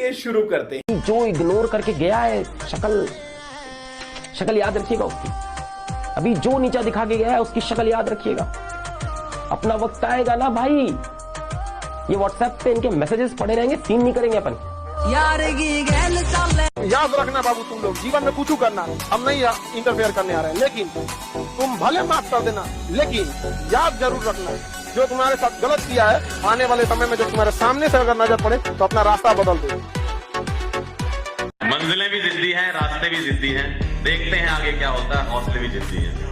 चलिए शुरू करते हैं। जो इग्नोर करके गया है, शक्ल याद रखिएगा उसकी। अभी जो नीचा दिखा के गया है उसकी शक्ल याद रखिएगा। अपना वक्त आएगा ना भाई, ये व्हाट्सएप पे इनके मैसेजेस पड़े रहेंगे, सीन नहीं करेंगे अपन। याद रखना बाबू, तुम लोग जीवन में कुछ करना, हम नहीं इंटरफेयर करने आ रहे हैं, लेकिन तुम भले माफ कर देना, लेकिन याद जरूर रखना जो तुम्हारे साथ गलत किया है, आने वाले समय में जब तुम्हारे सामने से अगर नजर पड़े तो अपना रास्ता बदल दो। मंजिलें भी जिद्दी हैं, रास्ते भी जिद्दी हैं, देखते हैं आगे क्या होता है, हौसले भी जिद्दी हैं।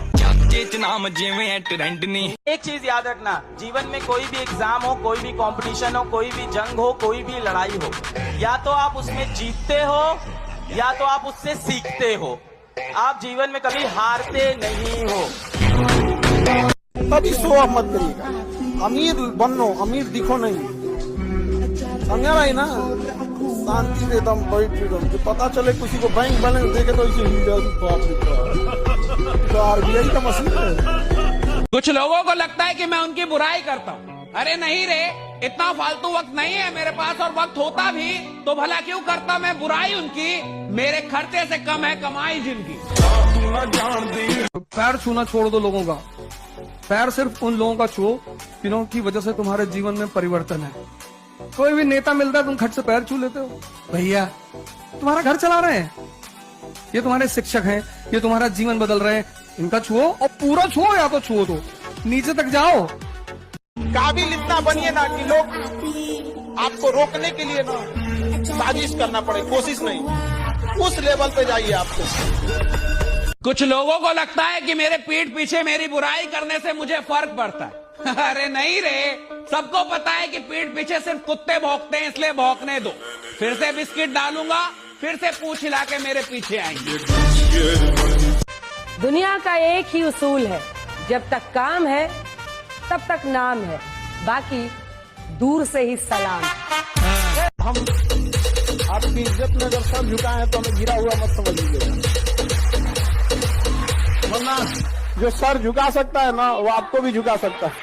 एक चीज याद रखना, जीवन में कोई भी एग्जाम हो, कोई भी कंपटीशन हो, कोई भी जंग हो, कोई भी लड़ाई हो, या तो आप उसमें जीतते हो या तो आप उससे सीखते हो। आप जीवन में कभी हारते नहीं हो। कभी शो ऑफ मत करिएगा, अमीर बनो, अमीर दिखो नहीं, समझा रहा है ना। शांति से दम बैठ जो पता चले किसी को बैंक बैलेंस देखे तो आरबीआई का मसला है। कुछ लोगों को लगता है कि मैं उनकी बुराई करता हूँ। अरे नहीं रे, इतना फालतू वक्त नहीं है मेरे पास, और वक्त होता भी तो भला क्यों करता मैं बुराई उनकी। मेरे खर्चे से कम है कमाई जिनकी। पैर छूना छोड़ दो लोगों का, पैर सिर्फ उन लोगों का छुओ जिनकी वजह से तुम्हारे जीवन में परिवर्तन है। कोई भी नेता मिलता है तुम खट से पैर छू लेते हो। भैया तुम्हारा घर चला रहे हैं, ये तुम्हारे शिक्षक हैं, ये तुम्हारा जीवन बदल रहे हैं, इनका छुओ और पूरा छुओ, या तो छुओ तो नीचे तक जाओ। काबिल इतना बनिए ना कि लोग आपको रोकने के लिए ना साजिश करना पड़े, कोशिश नहीं, उस लेवल पे जाइए आपको। कुछ लोगों को लगता है कि मेरे पीठ पीछे मेरी बुराई करने से मुझे फर्क पड़ता है। अरे नहीं रे, सबको पता है कि पीठ पीछे सिर्फ कुत्ते भौंकते हैं, इसलिए भौंकने दो। फिर से बिस्किट डालूंगा, फिर से पूंछ हिला के मेरे पीछे आएंगे। दुनिया का एक ही उसूल है, जब तक काम है तब तक नाम है, बाकी दूर से ही सलाम। हम आपकी इज्जत में अगर सर झुकाए हैं तो हमें गिरा हुआ मत समझ लीजिएगा, वरना जो सर झुका सकता है ना वो आपको भी झुका सकता है।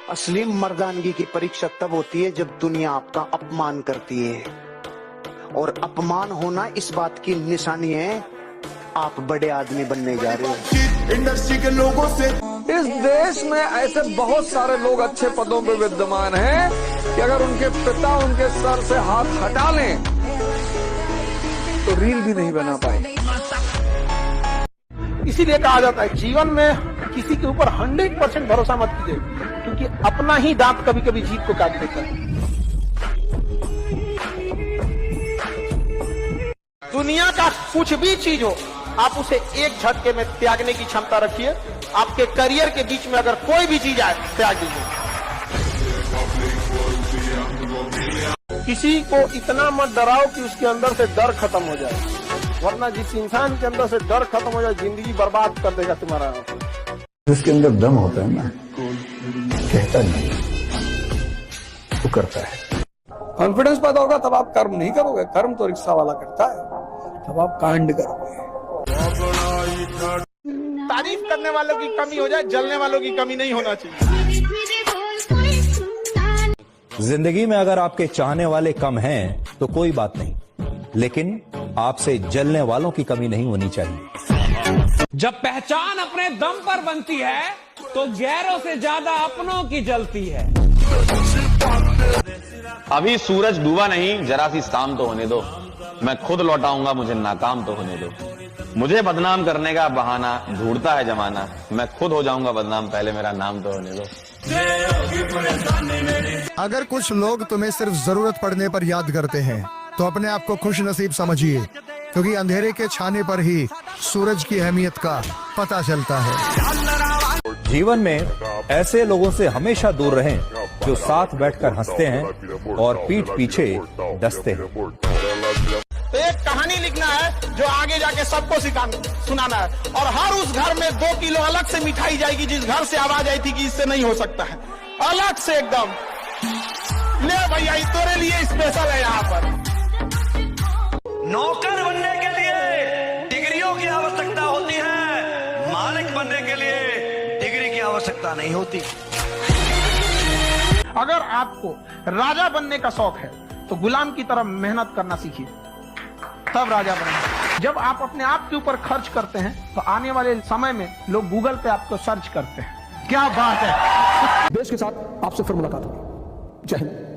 असली मर्दानगी की परीक्षा तब होती है जब दुनिया आपका अपमान करती है, और अपमान होना इस बात की निशानी है आप बड़े आदमी बनने जा रहे हो। इंडस्ट्री के लोगों से इस देश में ऐसे बहुत सारे लोग अच्छे पदों पे विद्यमान हैं कि अगर उनके पिता उनके सर से हाथ हटा लें तो रील भी नहीं बना पाए। इसीलिए कहा जाता है जीवन में किसी के ऊपर 100% भरोसा मत कीजिए, क्योंकि अपना ही दांत कभी कभी जीत को काट देता है। दुनिया का कुछ भी चीज हो, आप उसे एक झटके में त्यागने की क्षमता रखिए। आपके करियर के बीच में अगर कोई भी चीज आए, त्याग दीजिए। किसी को इतना मत डराओ कि उसके अंदर से डर खत्म हो जाए, वरना जिस इंसान के अंदर से डर खत्म हो जाए, जिंदगी बर्बाद कर देगा तुम्हारा। जिसके अंदर दम होता है ना, कहता नहीं, वो करता है। कॉन्फिडेंस पैदा होगा तब आप कर्म नहीं करोगे, कर्म तो रिक्शा वाला करता है, तब आप कांड करोगे। तारीफ करने वालों की कमी हो जाए, जलने वालों की कमी नहीं होना चाहिए। जिंदगी में अगर आपके चाहने वाले कम हैं तो कोई बात नहीं, लेकिन आपसे जलने वालों की कमी नहीं होनी चाहिए। जब पहचान अपने दम पर बनती है तो गैरों से ज्यादा अपनों की जलती है। अभी सूरज डूबा नहीं, जरा सी शाम तो होने दो, मैं खुद लौटाऊंगा, मुझे नाकाम तो होने दो। मुझे बदनाम करने का बहाना ढूंढता है जमाना, मैं खुद हो जाऊंगा बदनाम, पहले मेरा नाम तो होने दो। अगर कुछ लोग तुम्हें सिर्फ जरूरत पड़ने पर याद करते हैं तो अपने आप को खुश नसीब समझिए, क्योंकि अंधेरे के छाने पर ही सूरज की अहमियत का पता चलता है। जीवन में ऐसे लोगों से हमेशा दूर रहें जो साथ बैठकर हंसते हैं और पीठ पीछे डसते हैं। तो एक कहानी लिखना है जो आगे जाके सबको सुनाना है, और हर उस घर में 2 किलो अलग से मिठाई जाएगी जिस घर से आवाज आई थी कि इससे नहीं हो सकता है, अलग से एकदम। ले भैया, इस तेरे लिए स्पेशल है यहाँ पर। नौकर बनने के लिए डिग्रियों की आवश्यकता होती है, मालिक बनने के लिए डिग्री की आवश्यकता नहीं होती। अगर आपको राजा बनने का शौक है तो गुलाम की तरह मेहनत करना सीखिए, तब राजा बनेंगे। जब आप अपने आप के ऊपर खर्च करते हैं तो आने वाले समय में लोग गूगल पे आपको सर्च करते हैं। क्या बात है। देश के साथ आपसे फिर मुलाकात होगी। जय हिंद।